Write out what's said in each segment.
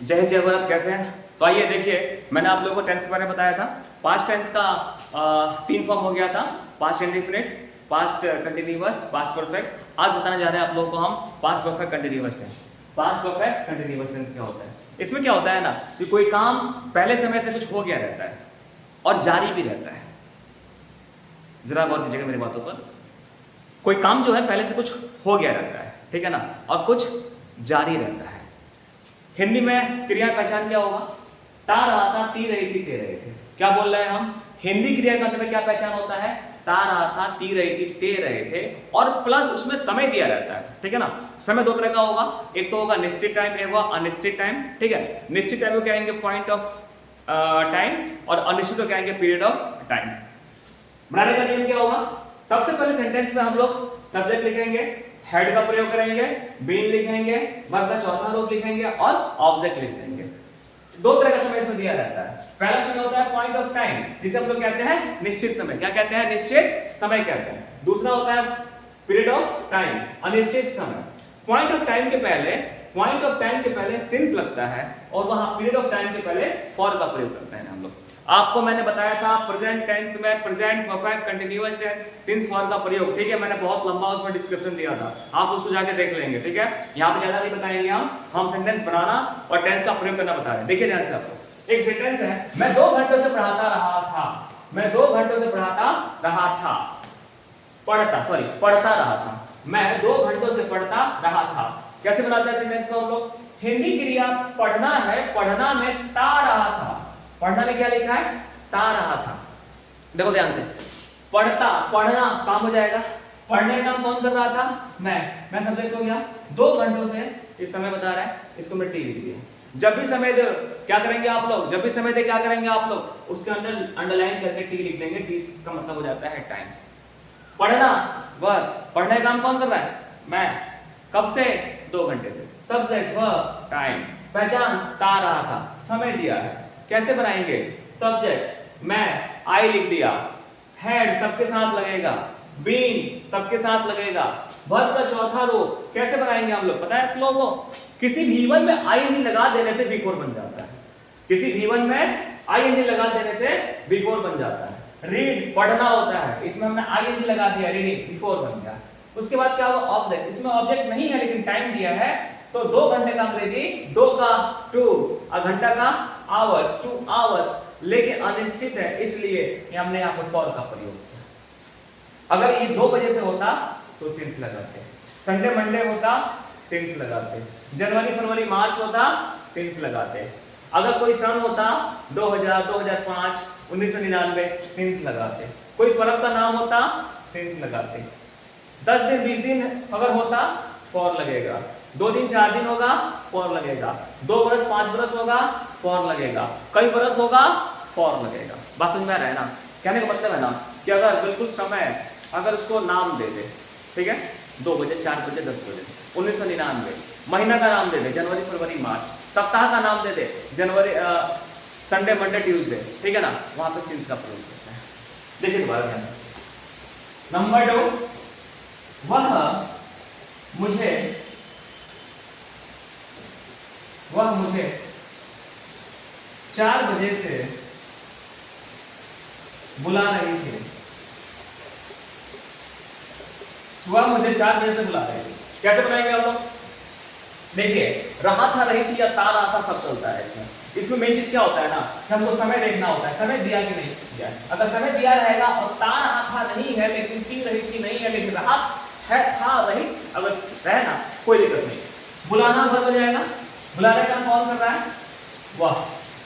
जय हिंद जय भारत। कैसे हैं? तो आइए देखिए, मैंने आप लोगों को टेंस के बारे में बताया था। पास्ट टेंस का 3 फॉर्म हो गया था, past indefinite, past continuous, past perfect. आज बताने जा रहे हैं आप लोगों को हम past perfect continuous tense. Past perfect continuous tense क्या होता है? इसमें क्या होता है ना कि कोई काम पहले समय से कुछ हो गया रहता है और जारी भी रहता है। जरा गौर कीजिएगा मेरी बातों पर। कोई काम जो है पहले से कुछ हो गया रहता है, ठीक है ना, और कुछ जारी रहता है। हिंदी में क्रिया पहचान क्या होगा? ता रहा था, ती रही थी, ते रहे थे। क्या बोल रहे हैं हम? हिंदी क्रिया के अंत में क्या पहचान होता है? ता रहा था, ती रही थी, ते रहे थे, और प्लस उसमें समय दिया रहता है, ठीक है ना। समय दो तरह का होगा, एक तो होगा निश्चित टाइम, एक होगा अनिश्चित टाइम, ठीक है। निश्चित टाइम को कहेंगे पॉइंट ऑफ टाइम, और अनिश्चित को कहेंगे पीरियड ऑफ टाइम। बनाने का नियम क्या होगा? सबसे पहले सेंटेंस में हम लोग सब्जेक्ट लिखेंगे, हेड का प्रयोग करेंगे, बीन लिखेंगे, वर्ब का चौथा रूप लिखेंगे और ऑब्जेक्ट लिख देंगे। दो तरह का समय इसमें दिया रहता है। पहला समय होता है पॉइंट ऑफ टाइम, जिसे हम लोग कहते हैं निश्चित समय। क्या कहते हैं? निश्चित समय कहते हैं। दूसरा होता है पीरियड ऑफ टाइम, अनिश्चित समय। पॉइंट ऑफ टाइम के पहले सिंस लगता है और वहां पीरियड ऑफ टाइम के पहले फॉर का प्रयोग करते हैं हम लोग। आपको मैंने बताया था प्रेजेंट टेंस में present perfect continuous tense since for का प्रयोग, ठीक है। मैंने बहुत लंबा उसमें डिस्क्रिप्शन दिया था, आप उसको जाके देख लेंगे, ठीक है। यहाँ पे ज्यादा नहीं बताएंगे हम सेंटेंस बनाना और टेंस का प्रयोग करना बता रहे हैं। देखिए ध्यान से आपको एक सेंटेंस है, मैं 2 घंटों से पढ़ाता रहा था। मैं 2 घंटों से पढ़ता रहा था। मैं 2 घंटों से पढ़ता रहा था। कैसे बनाते हैं सेंटेंस को हम लोग? हिंदी क्रिया पढ़ना है, पढ़ना में ता रहा था। पढ़ना में क्या लिखा है? ता रहा था। देखो ध्यान से, पढ़ता, पढ़ना काम हो जाएगा। पढ़ने का काम कौन कर रहा था? मैं सब्जेक्ट हो गया। 2 घंटों से इस समय बता रहा है, इसको मैं टी लिख दिया। जब भी समय दे क्या करेंगे आप लोग? जब भी समय दे क्या करेंगे आप लोग? उसके अंदर अंडरलाइन करके टी लिख देंगे। टी का मतलब हो जाता है टाइम। पढ़ना, वर्ब, पढ़ने का काम कौन कर रहा है? मैं। कब से? 2 घंटे से। Subject, verb, time. पहचान, ता रहा था। समय दिया है, कैसे बनाएंगे? सब्जेक्ट मैं, आई लिख दिया। हेड सबके साथ लगेगा, बीन सबके साथ लगेगा। वर्ब का चौथा रूप कैसे बनाएंगे हम लोग? पता है आप लोगों को? किसी भी वन में आईएनजी लगा देने से बिफोर बन जाता है। किसी भी वन में आईएनजी लगा देने से बिफोर बन जाता है। रीड पढ़ना होता है, इसमें हमने आईएनजी लगा दिया, रीडिंग, बिफोर बन गया। उसके बाद क्या होगा? ऑब्जेक्ट। इसमें ऑब्जेक्ट नहीं है लेकिन टाइम दिया है, तो 2 घंटे का अंग्रेजी 2 का 2, घंटा का आवर्स, 2 आवर्स, लेकिन अनिश्चित है इसलिए हमने यहाँ पर फॉर का प्रयोग किया। अगर ये 2 बजे से होता तो सिंस लगाते, संडे मंडे होता सिंस लगाते, जनवरी फरवरी मार्च होता सिंस लगाते, अगर कोई सन होता 2000 2005 1999 सिंस लगाते, कोई पर्व का नाम होता सिंस लगाते, 10 दिन 20 दिन अगर होता फॉर लगेगा, 2 दिन 4 दिन होगा फॉर लगेगा, 2 बरस 5 बरस होगा फॉर लगेगा, कई बरस होगा फॉर लगेगा। बात समझ में आ रहा है ना? कहने का मतलब है ना कि अगर बिल्कुल समय अगर उसको नाम दे दे, ठीक है, 2 बजे 4 बजे 10 बजे 1999, महीना का नाम दे दे जनवरी फरवरी मार्च, सप्ताह का नाम दे दे जनवरी संडे मंडे ट्यूसडे, ठीक है ना, वहां पे सिंस का प्रयोग करता है। देखिए दोबारा ध्यान से। नंबर 2, वह मुझे 4 बजे से बुला रही थी। वह मुझे 4 बजे से बुला रही थी। कैसे बनाएंगे आप लोग? देखिए, रहा था, रही थी या ता रहा था, सब चलता है इसमें मेन चीज क्या होता है ना कि हमको समय देखना होता है, समय दिया कि नहीं दिया। अगर समय दिया रहेगा और ता रहा था नहीं है लेकिन ती रही थी नहीं है लेकिन रहा है था रही, अगर रहे ना कोई दिक्कत नहीं। बुलाना वर्ब हो जाएगा। बुलाने का कौन कर रहा है? वह।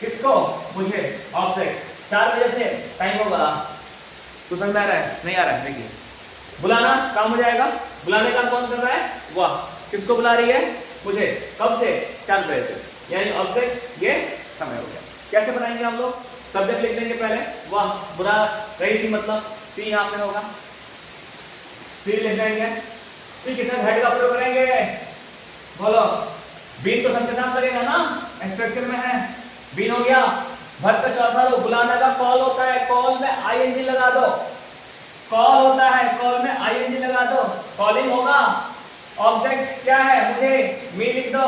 किसको? मुझे। ऑब्जेक्ट। 4 बजे से टाइम होगा, कुछ समझ में आ रहा है? नहीं आ रहा है? देखिए, बुलाना काम हो जाएगा। बुलाने का कौन कर रहा है? वह। किसको बुला रही है? मुझे। कब से? 4 बजे से, यानी ऑब्जेक्ट, ये समय हो गया। कैसे बनाएंगे हम लोग? सब्जेक्ट लिख देंगे पहले, वह बुला रही थी मतलब सी यहाँ पे होगा, सी लिख देंगे। सी के साथ हेड का प्रयोग करेंगे, बोलो। बीन तो सबके साथ लगेगा ना, स्ट्रक्चर में है, बीन हो गया। वर्ब का चौथा रूप बुलाने का कॉल होता है, कॉल में आईएनजी लगा दो। कॉल होता है, कॉल में आईएनजी लगा दो, कॉलिंग होगा। ऑब्जेक्ट क्या है? मुझे, मी लिख दो।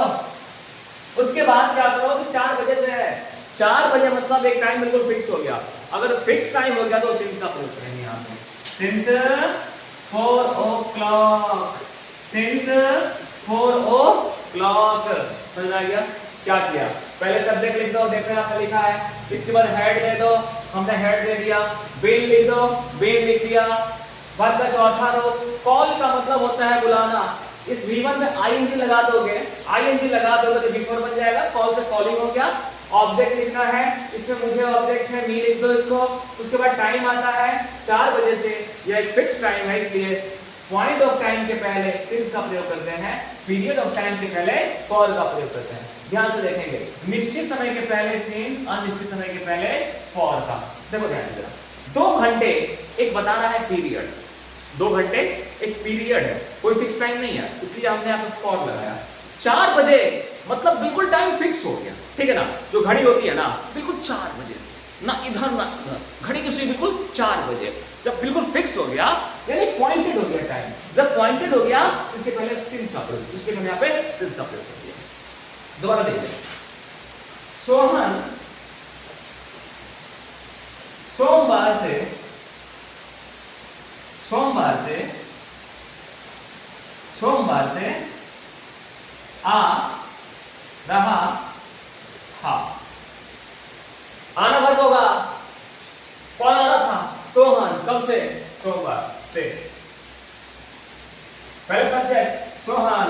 उसके बाद क्या करो कि 4 बजे से है, 4 बजे मतलब एक टाइम बिल्कुल फिक्स हो गया। अगर फिक्स टाइम हो गया तो सिंस का प्रयोग करेंगे यहाँ पे, सिंस 4 o'clock, सिंस 4 o'clock। समझ आ गया? क्या किया, पहले सब्जेक्ट लिख दो, देखो यहाँ पे लिखा है, इसके बाद हेड दे दो, हमने हेड दे दिया, बीन लिख दो, बीन लिख दिया, वर्ब का चौथा रो, कॉल का मतलब होता है बुलाना, इस V1 में आईएनजी लगा दोगे, आईएनजी लगा दोगे तो V4 बन जाएगा, कॉल से कॉलिंग हो गया। ऑब्जेक्ट लिखना है, इसमें मुझे ऑब्जेक्ट है, मी लिख दो इसको। उसके बाद टाइम आता है 4 बजे से, यह एक फिक्स टाइम है, इसलिए पॉइंट ऑफ टाइम के पहले सिंस का प्रयोग करते हैं, पीरियड ऑफ टाइम के पहले फॉर का प्रयोग करते हैं। ध्यान से देखेंगे, निश्चित समय के पहले सिंस, अनिश्चित समय के पहले फॉर का। देखो ध्यान से, 2 घंटे एक बता रहा है पीरियड, 2 घंटे एक पीरियड है, कोई फिक्स टाइम नहीं है, इसलिए हमने यहाँ पे फॉर लगाया। 4 बजे मतलब बिल्कुल टाइम फिक्स हो गया, ठीक है ना, जो घड़ी होती है ना बिल्कुल 4 बजे, ना इधर ना इधर, घड़ी की सुई बिल्कुल 4 बजे, जब बिल्कुल फिक्स हो गया यानी पॉइंटेड हो गया टाइम, जब पॉइंटेड हो गया इसके पहले सिंस का प्रयोग, इसलिए मैंने यहाँ पे सिंस का प्रयोग कर दिया। दोबारा देखिए, सोहन सोमवार से आ रहा था। आना वर्ब होगा, कौन आना था? सोहन। कब से? सोमवार से। पहले सब्जेक्ट सोहन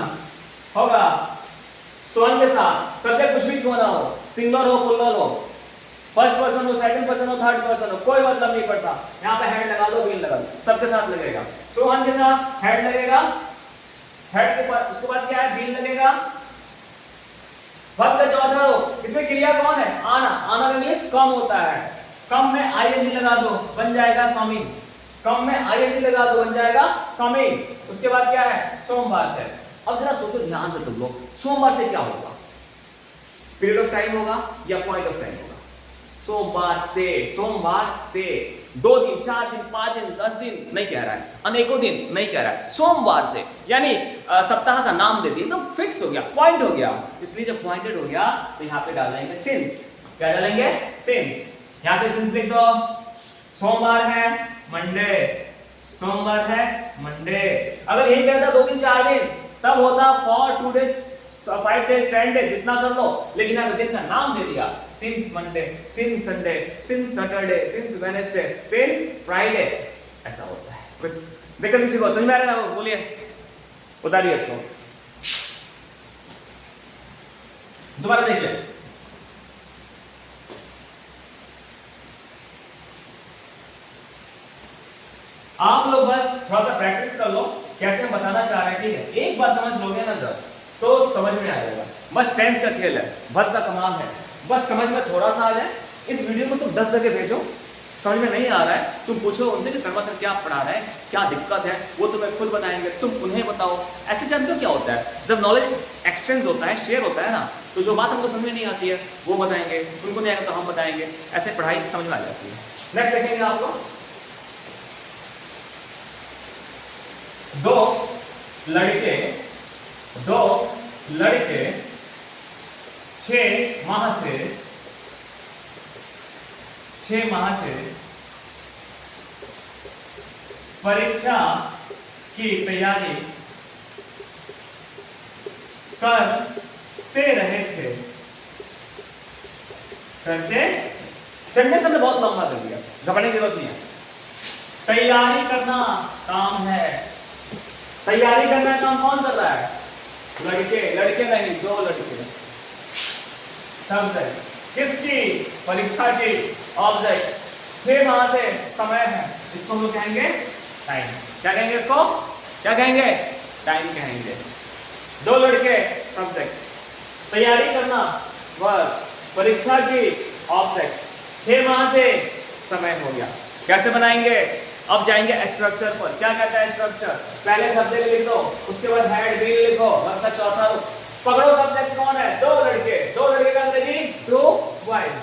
होगा, सोहन के साथ सब्जेक्ट कुछ भी क्यों ना हो, सिंगुलर हो प्लूरल हो, फर्स्ट पर्सन हो सेकंड पर्सन हो थर्ड पर्सन हो, कोई मतलब नहीं पड़ता। यहाँ पे हेड लगा दो, बीन लगा दो, सबके साथ लगेगा। सोहन के साथ हेड लगेगा, हेड के बाद उसके बाद क्या है, बीन लगेगा। वर्ब का चौथा रो, इसमें क्रिया कौन है? आना। आना का मींस कम होता है, कम में आईएनजी लगा दो, बन जाएगा कमिंग। कम में आईएनजी लगा दो, बन जाएगा कमिंग। उसके बाद क्या है? सोमवार से। अब जरा सोचो ध्यान से तुम लोग, सोमवार से क्या होगा? पीरियड ऑफ टाइम होगा या पॉइंट ऑफ टाइम होगा? सोमवार से, सोमवार से 2 दिन, 4 दिन, 5 दिन, 10 दिन नहीं कह रहा है, अनेकों दिन नहीं कह रहा है, सोमवार से यानी सप्ताह का नाम दे दिया, तो फिक्स हो गया, पॉइंट हो गया। इसलिए जब पॉइंटेड हो गया तो यहाँ पे डालेंगे सिंस। क्या डालेंगे? सिंस। यहाँ पे सिंस लिख दो। सोमवार है मंडे, सोमवार है मंडे। अगर यही कहता 2 दिन 4 दिन तब होता फॉर 2 डेज 5 डेज 10 डेज, जितना कर लो, लेकिन यहाँ दिन का नाम दे दिया, since Monday, since Sunday, since Saturday, since Wednesday, since Friday, ऐसा होता है। कुछ देखो किसी को समझ में आ रहा है ना? बोलिए, उतारिए इसको, दोबारा देखिए। आप लोग बस थोड़ा सा प्रैक्टिस कर लो, कैसे हम बताना चाह रहे हैं, ठीक है? एक बार समझ लोगे ना जब, तो समझ में आ जाएगा। बस टेंस का खेल है, वर्ब का कमाल है, बस समझ में थोड़ा सा आ जाए। इस वीडियो को तुम 10 जगह भेजो, समझ में नहीं आ रहा है तुम पूछो उनसे कि शर्मा सर क्या पढ़ा रहे हैं, क्या दिक्कत है, वो तुम्हें खुद बताएंगे, तुम उन्हें बताओ। ऐसे जानते हो क्या होता है, जब नॉलेज एक्सचेंज होता है, शेयर होता है ना, तो जो बात हमको समझ में नहीं आती है वो बताएंगे, उनको नहीं आएगा तो हम बताएंगे, ऐसे पढ़ाई समझ में आ जाती है। नेक्स्ट देखेंगे आप लोग, 2 लड़के 6 माह से परीक्षा की तैयारी करते रहे थे। सेंटेंस हमने बहुत लंबा कर दिया, घबराने की जरूरत नहीं है। तैयारी करना काम है, तैयारी करना काम कौन कर रहा है? लड़के, लड़के नहीं, 2 लड़के। सब्जेक्ट किसकी? परीक्षा की। ऑब्जेक्ट 6 माह से समय है, इसको हम लोग कहेंगे टाइम। क्या कहेंगे इसको? क्या कहेंगे? टाइम कहेंगे। 2 लड़के सब्जेक्ट, तैयारी करना वर्ब, परीक्षा की ऑब्जेक्ट, 6 माह से समय हो गया। कैसे बनाएंगे? अब जाएंगे स्ट्रक्चर पर। क्या कहता है स्ट्रक्चर? पहले सब्जेक्ट लिख दो, उसके बाद हेड बीन लिखो, वर्ब का चौथा रूप। पकड़ो सब्जेक्ट कौन है? 2 लड़के। 2 लड़के का अंग्रेजी 2 बॉयज,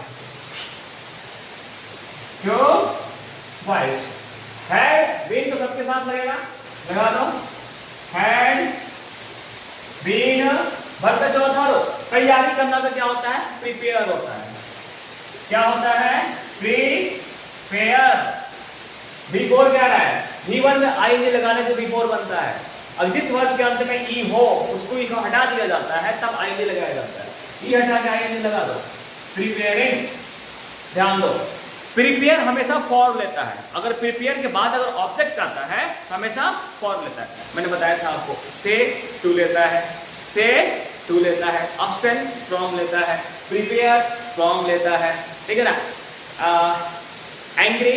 2 बॉयज। हेड बीन तो सबके साथ लगेगा, लगा दो। हेड बीन, वर्ब का चौथा रूप, तैयारी करना तो क्या होता है, प्रिपेयर होता है। क्या होता है, प्रिपेयर। बिफोर क्या रहा है, V1 में आईएनजी लगाने से बिफोर बनता है। अब जिस वर्ड के अंत में ई हो उसको ई को हटा दिया जाता है, तब आईएनजी लगाया जाता है। ई हटा के आईएनजी लगा दो, प्रिपेयरिंग। ध्यान दो, प्रिपेयर हमेशा फॉर्म लेता है। अगर प्रिपेयर के बाद अगर ऑब्जेक्ट आता है तो हमेशा फॉर्म लेता है। मैंने बताया था आपको, से टू लेता है, से टू लेता है, अब्सटेंड फ्रॉम लेता है, प्रिपेयर फ्रॉम लेता है, ठीक है ना, एंग्री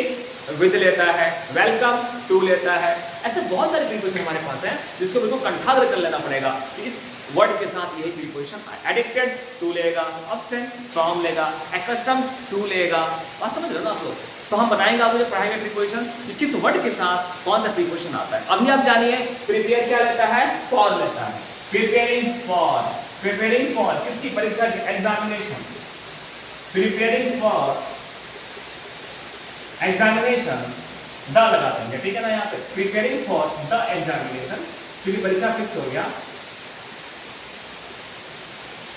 विद लेता है, वेलकम टू लेता है। ऐसे बहुत सारे प्रीपोजिशन हमारे पास हैं जिसको बिल्कुल कंठाग्र कर लेना पड़ेगा कि इस वर्ड के साथ यही प्रीपोजिशन है। एडिक्टेड टू लेगा, अब्सटेंड फ्रॉम लेगा, एक्स्टम टू लेगा। बात समझ रहे हो ना आप लोग? तो हम बताएंगे आपको जब पढ़ाएंगे प्रीपोजिशन कि किस वर्ड के साथ कौन सा प्रीपोजिशन आता है। अभी आप जानिए, प्रिपेयर क्या लेता है, फॉर लेता है। प्रिपेयरिंग फॉर, प्रिपेयरिंग फॉर किसकी, परीक्षा की, examination. Preparing for examination, the लगा देंगे, ठीक है ना यहाँ पे, प्रिपेयरिंग फॉर द एग्जामिनेशन, क्योंकि परीक्षा फिक्स हो गया।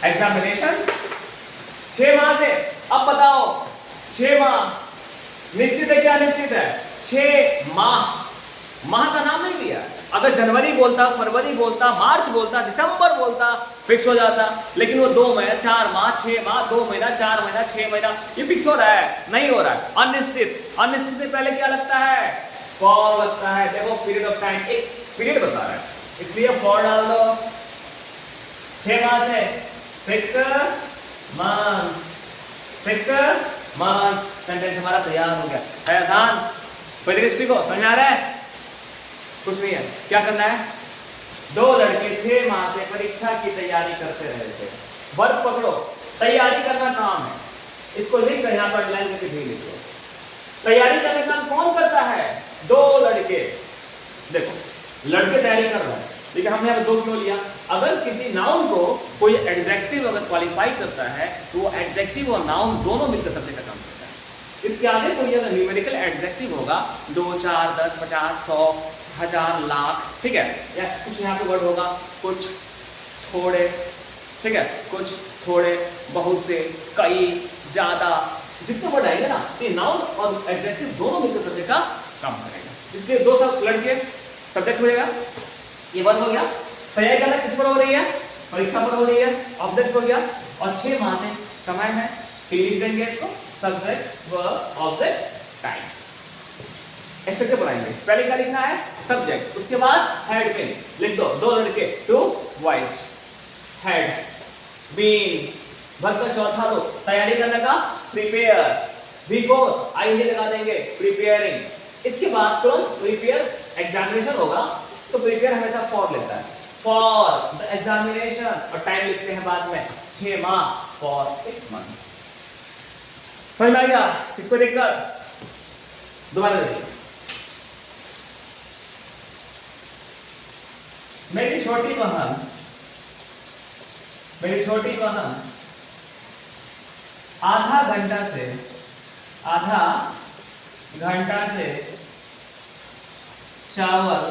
एग्जामिनेशन 6 माह से, अब बताओ 6 माह निश्चित है, क्या निश्चित है, 6 माह। माह का नाम नहीं दिया। अगर जनवरी बोलता, फरवरी बोलता, मार्च बोलता, दिसंबर बोलता, फिक्स हो जाता। लेकिन वो 2 महीना, 4 माह, 6 माह, 2 महीना, 4 महीना, 6 महीना, ये फिक्स हो रहा है, नहीं हो रहा है। अनिश्चित, अनिश्चित से पहले क्या लगता है, फॉर लगता है। देखो पीरियड ऑफ टाइम, एक पीरियड बता रहा है, इसलिए फॉर डाल दो। 6 माह से 6 मंथ्स, 6 मंथ्स। सेंटेंस हमारा तैयार हो गया। है आसान? कोई दिक्कत को समझ आ रहा है? कुछ नहीं है। क्या करना है, 2 लड़के 6 माह से परीक्षा की तैयारी करते रहे थे। वर्ब पकड़ो, तैयारी करना काम है, इसको लिख कर यहाँ पर लाइन करके भी लिखो। तैयारी करने का काम कौन करता है, 2 लड़के। देखो लड़के तैयारी कर रहे हैं, लेकिन हमने यहाँ 2 क्यों लिया? अगर किसी नाउन को कोई एडजेक्टिव अगर क्वालिफाई करता है तो वो एडजेक्टिव और नाउन दोनों मिलकर सब्जेक्ट का काम करता है। इसके आगे कोई अगर न्यूमेरिकल एडजेक्टिव होगा, 2, 4, 10, 50, 100, 1000, लाख, ठीक है, या कुछ यहाँ पे वर्ड होगा, कुछ, थोड़े, ठीक है, कुछ, थोड़े, बहुत से, कई, ज्यादा, जितने वर्ड आएंगे ना, ये नाउन और एडजेक्टिव दोनों मिलकर सब्जेक्ट का काम करेगा। इसलिए 2 सब लड़के सब्जेक्ट हो जाएगा, ये वर्ड हो गया। तैयारी करना किस पर हो रही है, परीक्षा पर हो रही है, ऑब्जेक्ट हो गया। और 6 माह से समय है, फिर लिख देंगे इसको, subject, verb, object, time. Structure बनाएंगे। पहले क्या लिखना है, सब्जेक्ट, उसके बाद हेड पिन लिख दो, 2 लड़के, 2 बॉयज, हेड, बीन, वर्ब का चौथा लो, तैयारी करने का, प्रिपेयर, बिफोर आईएनजी लगा देंगे, प्रिपेयरिंग। इसके बाद तुरंत प्रिपेयर एग्जामिनेशन होगा, तो प्रिपेयर हमेशा फॉर लेता है, फॉर द एग्जामिनेशन, और टाइम लिखते हैं बाद में 6 माह, फॉर 6 मंथ्स। समझ में आ गया? इसको देखकर दोबारा देखिए। मेरी छोटी बहन, मेरी छोटी बहन आधा घंटा से चावल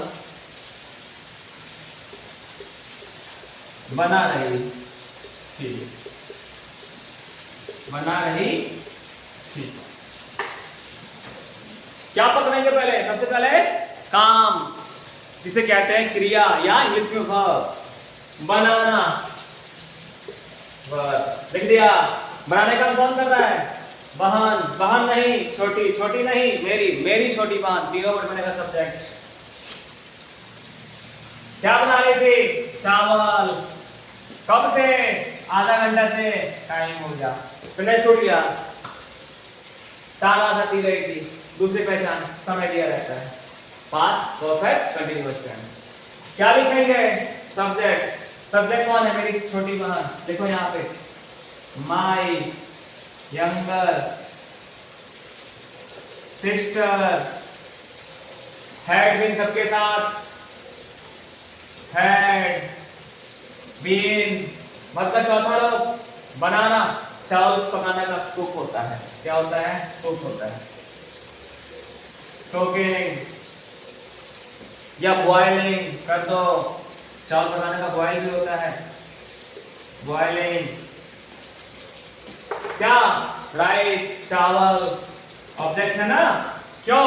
बना रही थी, क्या पकड़ेंगे पहले, सबसे पहले काम, जिसे कहते हैं क्रिया, या इंग्लिश में वर्ब, बनाना, वर्ब लिख दिया। बनाने का कौन कर रहा है, बहन, बहन नहीं, छोटी, छोटी नहीं, मेरी, मेरी छोटी बहन, तीनों वर्ड बनेगा सब्जेक्ट। क्या बना रही थी, चावल, कब से, आधा घंटा से, टाइम हो गया, फिर छूट गया, तार आधा दी गई थी, दूसरी पहचान, समय दिया रहता है, पास्ट परफेक्ट कंटीन्यूअस टेंस। क्या लिखेंगे, सब्जेक्ट, सब्जेक्ट कौन है, मेरी छोटी बहन, देखो यहाँ पे, my younger sister, had been सबके साथ, हैड बीन, मत का चौथा लोग, बनाना, चावल पकाना का कुक होता है, क्या होता है, कुक होता है, कुकिंग या बॉइलिंग कर दो, चावल पकाने का बॉइल भी होता है, बॉइलिंग, क्या राइस चावल ऑब्जेक्ट है ना, क्यों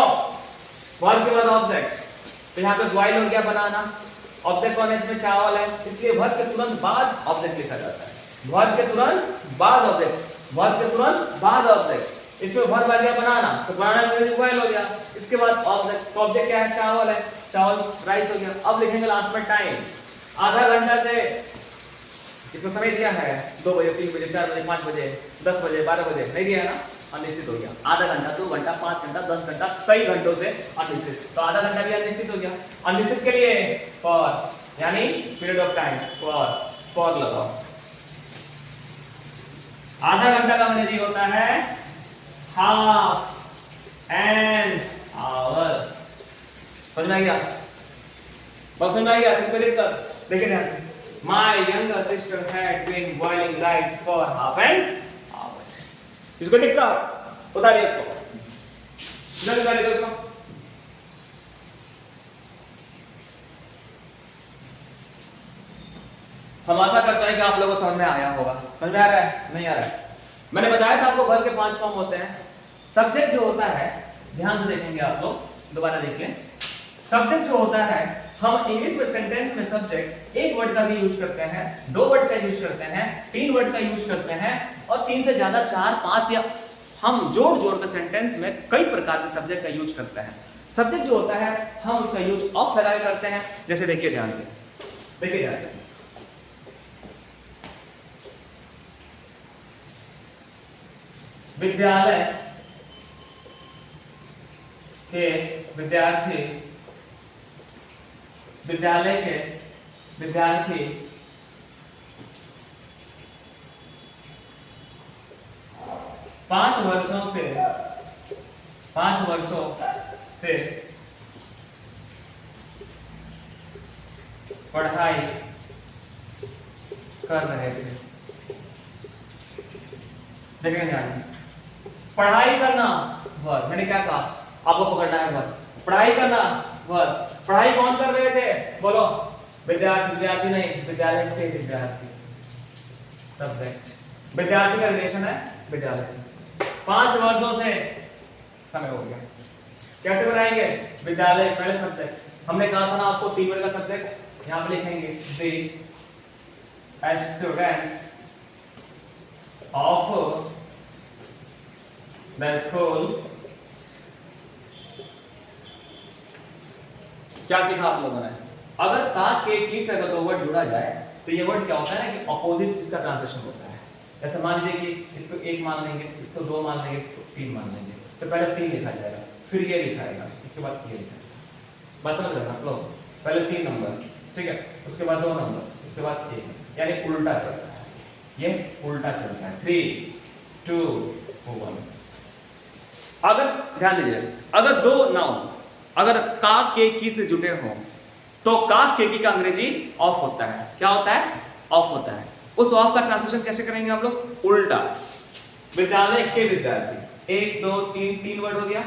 वर्ब के बाद ऑब्जेक्ट, तो यहाँ पे बॉइल हो गया बनाना, ऑब्जेक्ट कौन है इसमें, चावल है, इसलिए वर्ब के तुरंत बाद ऑब्जेक्ट लिखा जाता है, वर्ब के तुरंत बाद ऑब्जेक्ट, वर्ब के तुरंत बाद ऑब्जेक्ट, इसमें वर्ब आ गया बनाना, तो बनाना में बॉइल हो गया, इसके बाद ऑब्जेक्ट, तो ऑब्जेक्ट क्या है, चावल है, चावल राइस हो गया। अब लिखेंगे लास्ट में टाइम, आधा घंटा से, इसमें समय दिया है 2 बजे 3 बजे 4 बजे 5 बजे 10 बजे 12 बजे, नहीं दिया है ना, अनिश्चित हो गया, आधा घंटा 2 घंटा 5 घंटा 10 घंटा कई घंटों से अनिश्चित, तो आधा घंटा भी अनिश्चित हो गया। अनिश्चित के लिए फॉर यानी पीरियड ऑफ टाइम, फॉर लगाओ, आधा घंटा का अंग्रेजी होता है हाफ एन आवर, समझ में आ गया, बहुत समझ में आ गया, किसको दिक्कत, देखिए ध्यान से, my younger sister had been boiling rice for half an hour, इसको दिक्कत, उतारिए इसको, जल्दी उतारिए इसको, हम आशा करते हैं कि आप लोगों को समझ में आया होगा, समझ में आ रहा है, नहीं आ रहा है, मैंने बताया था आपको वर्ब के 5 फॉर्म होते हैं, सब्जेक्ट जो होता है, ध्यान से देखेंगे आप लोग, दोबारा देख लें, सब्जेक्ट जो होता है, हम इंग्लिश में सेंटेंस में सब्जेक्ट एक वर्ड का भी यूज करते हैं, 2 वर्ड का यूज करते हैं, 3 वर्ड का यूज करते हैं, और 3 से ज्यादा 4 5 या हम जोड़ जोड़ कर सेंटेंस में कई प्रकार के सब्जेक्ट का यूज करते हैं। सब्जेक्ट जो होता है हम उसका यूज ऑफ फैलाए करते हैं, जैसे देखिए ध्यान से, देखिए ध्यान से, विद्यालय के विद्यार्थी, विद्यालय के विद्यार्थी 5 वर्षों से पढ़ाई कर रहे थे, देखिए ध्यान से, पढ़ाई करना वर्ब, मैंने क्या कहा, आपको पकड़ना है वर्ब, पढ़ाई करना वर्ब, पढ़ाई कौन कर रहे थे, बोलो, विद्यार्थी, विद्यार्थी नहीं, विद्यालय के विद्यार्थी, सब्जेक्ट, विद्यार्थी का रिलेशन है विद्यालय से, 5 वर्षों से समय हो गया, कैसे बनाएंगे, विद्यालय पहले सब्जेक्ट, हमने कहा था ना आपको 3 वर्ड का सब्जेक्ट, यहां पे लिखेंगे the students of the school, क्या सीखा आप लोगों ने, अगर का के की से अगर 2 वर्ड जुड़ा जाए तो ये वर्ड क्या होता है ना कि ऑपोजिट इसका ट्रांसलेशन होता है, जैसे मान लीजिए कि इसको 1 मान लेंगे, इसको 2 मान लेंगे, इसको 3 मान लेंगे, तो पहले 3 लिखा जाएगा, फिर ये लिखाएगा, इसके बाद ये लिखाएगा, बात समझ रहे हैं आप लोग, पहले 3 नंबर, ठीक है, उसके बाद 2 नंबर, उसके बाद 1, यानी उल्टा चलता है, ये उल्टा चलता है, 3 2 1। अगर ध्यान दीजिए, अगर 2 नाउन अगर का के की से जुटे हो तो का के की का अंग्रेजी ऑफ होता है, क्या होता है, ऑफ होता है, उस ऑफ का ट्रांसलेशन कैसे करेंगे आप लोग, उल्टा, विद्यालय के विद्यार्थी, 1 2 3 वर्ड हो गया,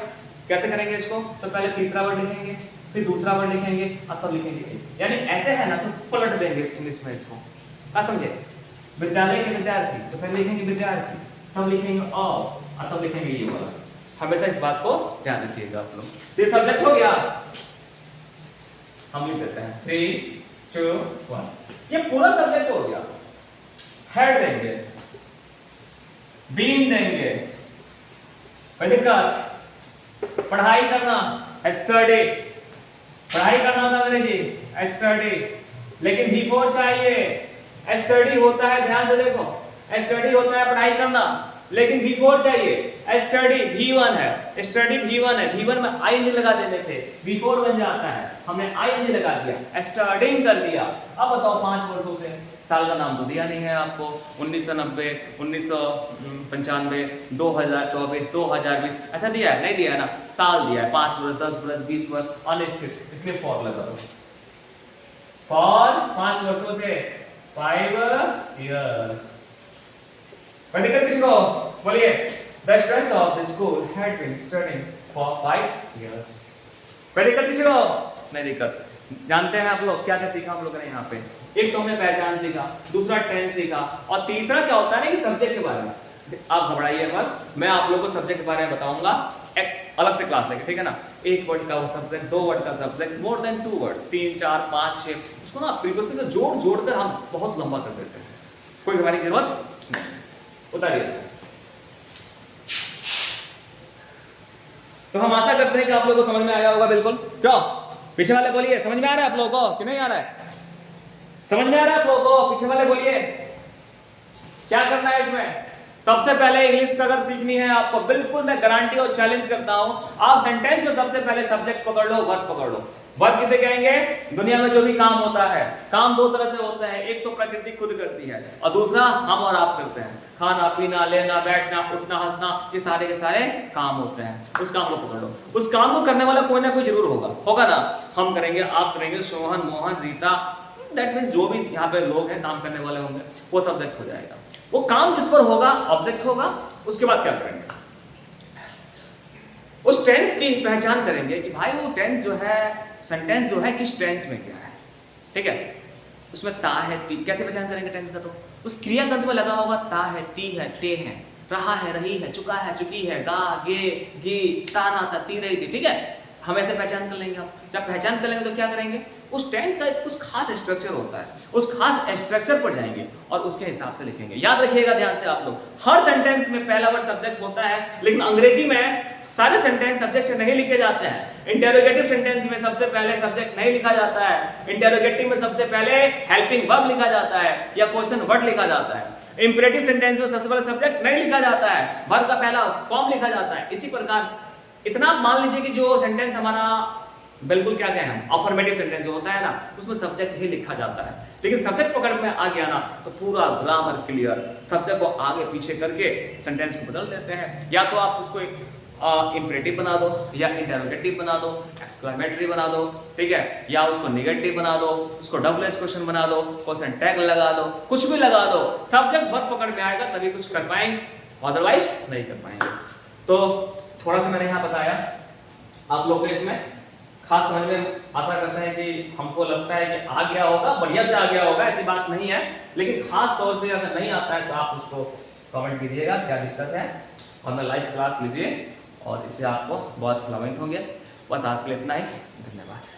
कैसे करेंगे इसको, तो पहले तीसरा वर्ड लिखेंगे, फिर दूसरा वर्ड लिखेंगे, अब तब लिखेंगे, यानी ऐसे है ना, तो पलट देंगे इंग्लिश में इसको, क्या समझे, विद्यालय के विद्यार्थी, तो पहले लिखेंगे विद्यार्थी, तब लिखेंगे ऑफ, और तब लिखेंगे ये वाला, हमेशा इस बात को ध्यान रखिएगा आप लोग। ये सब्जेक्ट हो गया, हम लिख देते हैं 3 2 1, ये पूरा सब्जेक्ट हो गया, हेड देंगे, बीन देंगे, कोई दिक्कत, पढ़ाई करना, स्टडी, पढ़ाई करना होता है अंग्रेजी स्टडी, लेकिन बिफोर चाहिए, स्टडी होता है, ध्यान से देखो, स्टडी होता है पढ़ाई करना, लेकिन बिफोर चाहिए, स्टडी V1 है, स्टडी V1 है, V1 में आईएनजी लगा देने से बिफोर बन जाता है, हमने आईएनजी लगा दिया, स्टडिंग कर दिया। अब बताओ 5 वर्षों से, साल का नाम तो दिया नहीं है आपको, 1990 1995 2024 2020 ऐसा दिया है, नहीं दिया है ना, साल दिया है, 5 वर्ष 10 वर्ष 20 वर्ष अनिश्चित, इसलिए फॉर लगा दो, फॉर 5 वर्षों से 5 years। कोई दिक्कत किसी को, बोलिए, the students of the school had been studying for 5 years। कोई दिक्कत किसी को, नहीं दिक्कत, जानते हैं आप लोग क्या क्या सीखा हम लोगों ने यहाँ पे, एक तो हमने पहचान सीखा, दूसरा टेंस सीखा, और तीसरा क्या होता है ना कि सब्जेक्ट के बारे में। आप घबराइए मत, मैं आप लोगों को सब्जेक्ट के बारे में बताऊंगा एक अलग से क्लास लेके, ठीक है ना। एक वर्ड का वो सब्जेक्ट, 2 वर्ड का सब्जेक्ट, मोर देन 2 वर्ड्स, 3 4 5 6, उसको ना प्रीपोजिशन से जोड़ जोड़ कर हम बहुत लंबा कर देते हैं। कोई घबराने की जरूरत नहीं, उतारिए इसको। तो हम आशा करते हैं कि आप लोगों को समझ में आया होगा बिल्कुल। क्यों पीछे वाले बोलिए, समझ में आ रहा है आप लोगों को कि नहीं आ रहा है? समझ में आ रहा है आप लोगों को? पीछे वाले बोलिए, क्या करना है इसमें? सबसे पहले इंग्लिश अगर सीखनी है आपको, बिल्कुल मैं गारंटी और चैलेंज करता हूं, आप सेंटेंस में सबसे पहले सब्जेक्ट पकड़ लो, वर्ब पकड़ लो। वर्ब किसे कहेंगे? दुनिया में जो भी काम होता है, काम 2 तरह से होता है, एक तो प्रकृति खुद करती है और दूसरा हम और आप करते हैं। खाना पीना, लेना बैठना, उठना हंसना, ये सारे के सारे काम होते हैं। उस काम को पकड़ लो, उस काम को करने वाला कोई ना कोई जरूर होगा ना। हम करेंगे, आप करेंगे, सोहन, मोहन, रीता, दैट मीन्स जो भी यहाँ पे लोग हैं काम करने वाले होंगे, वो सब्जेक्ट हो जाएगा। वो काम जिस पर होगा ऑब्जेक्ट होगा। उसके बाद क्या करेंगे? उस टेंस की पहचान करेंगे कि भाई वो टेंस जो है, सेंटेंस जो है किस टेंस में क्या है, ठीक है। उसमें ता है, ती, कैसे पहचान करेंगे टेंस का? तो उस क्रिया गंध में लगा होगा, ता है, ती है, ते है, रहा है, रही है, चुका है, चुकी है, गा, गे, गी, ता रहा था, ती रही थी, ठीक है। हम ऐसे पहचान कर लेंगे। आप जब पहचान कर लेंगे तो क्या करेंगे? उस टेंस का कुछ खास स्ट्रक्चर होता है, उस खास स्ट्रक्चर पर जाएंगे और उसके हिसाब से लिखेंगे। याद रखिएगा ध्यान से आप लोग, हर सेंटेंस में पहला वर्ड सब्जेक्ट होता है, लेकिन अंग्रेजी में सारे सेंटेंस सब्जेक्ट से नहीं लिखे जाते हैं। इंटेरोगेटिव सेंटेंस में सबसे पहले सब्जेक्ट नहीं लिखा जाता है। इंटेरोगेटिव में सबसे पहले हेल्पिंग वर्ब लिखा जाता है या क्वेश्चन वर्ड लिखा जाता है। इंपेरेटिव सेंटेंस में सबसे पहले सब्जेक्ट नहीं लिखा जाता है, वर्ब का पहला फॉर्म लिखा जाता है। इसी प्रकार इतना मान लीजिए कि जो सेंटेंस हमारा बिल्कुल क्या कहें हम, अफर्मेटिव सेंटेंस जो होता है ना, उसमें सब्जेक्ट ही लिखा जाता है। लेकिन सब्जेक्ट पकड़ में आ गया ना तो पूरा ग्रामर क्लियर, सब्जेक्ट को आगे पीछे करके सेंटेंस को बदल देते हैं। या तो आप उसको इंपेरेटिव बना दो, या इंटरोगेटिव बना दो, एक्सक्लेमेटरी बना दो, ठीक है, या उसको नेगेटिव बना दो, उसको डबल एज क्वेश्चन बना दो, क्वेश्चन टैग लगा दो, कुछ भी लगा दो, सब्जेक्ट वर्ब पकड़ में आएगा तभी कुछ कर पाएंगे, अदरवाइज नहीं कर पाएंगे। तो थोड़ा सा मैंने यहाँ बताया आप लोग को, इसमें खास समझ में आशा करते हैं कि हमको लगता है कि आ गया होगा, बढ़िया से आ गया होगा, ऐसी बात नहीं है। लेकिन खास तौर से अगर नहीं आता है तो आप उसको कमेंट कीजिएगा क्या दिक्कत है, और मैं लाइव क्लास लीजिए और इससे आपको बहुत फ्लुएंट होंगे। बस आज के लिए इतना ही, धन्यवाद।